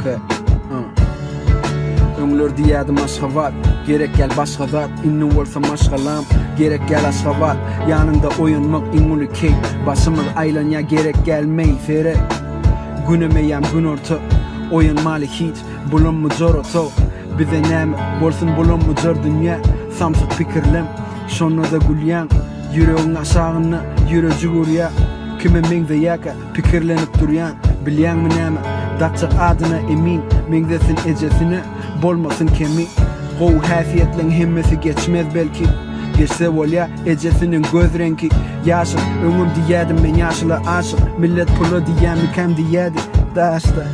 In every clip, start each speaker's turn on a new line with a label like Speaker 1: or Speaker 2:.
Speaker 1: Okay. Öňler diýädim aşgabat, gerek gel başga zat, inni bolsa maşgalam, gerek gel aşgabat, ýanynda oýunmak iňuli key, başymyz aýlanja gerek gelmey fere. Günemeyem gün orta, oýunmaly hiç, bulunmy joroto, bize näme bolsun bulunmy jor dünýä, samsyk pikirlem, şonda da gülýän, yüregiň aşagyny ýüre jugurýa, kime meňde ýaka pikirlenip durýan, bilýänmi näme, datçak adyna emin, meňdesin ejesini, bolmasın kemi, gow häsiýetliň hemmesi geçmez belki, geçse bolýa ejesiniň göz rengi, ýaşy, öňüm diýädim men ýaşyla aşyk, millet pulu diýämi kam diýädi, daşda.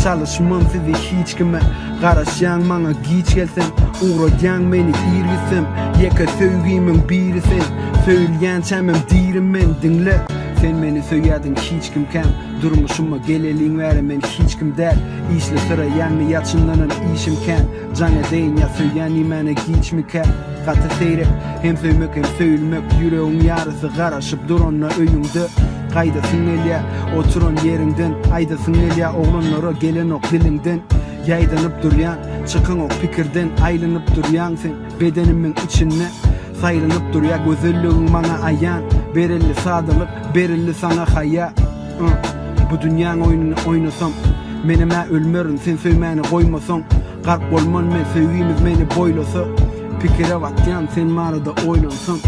Speaker 1: Çalışmam sizi hiç kime, garaşyan maňa giç gelsin, uğrayan meni irgisim, yeka söýgümiň birisin, söýülýän çämem diýirim men dinle. Sen meni söýýädiň hiç kim kam, durmuşyma geleliň bäri men hiç kim däl, işle sıra ýanmy ýatşynlanan işim kan, jaňa deýin ýa söýýän meni giçmi ka, gaty seýrek, hem söýmek hem söýülmek, ýüregiň ýarysy garaşyp duronna öýüňde. Gaýdasyn elýä, oturan ýeriňden, aýdasyn elýä oglanlara gelen ok diliňden, ýaýdanyp durýan, çykyň ok pikirden, aýlanyp durýan sen bedenimiň içinde, saýlanyp durýa gözelligiň maňa aýan, berilli sadalyk, berilli sana haýa. Bu dünýäň oýunyny oýnasam, menime ölmerin sen söýmäni goýmasaň, garp bolman men söýgimiz meni boýlasa, pikire batýan sen marada oýlansaň.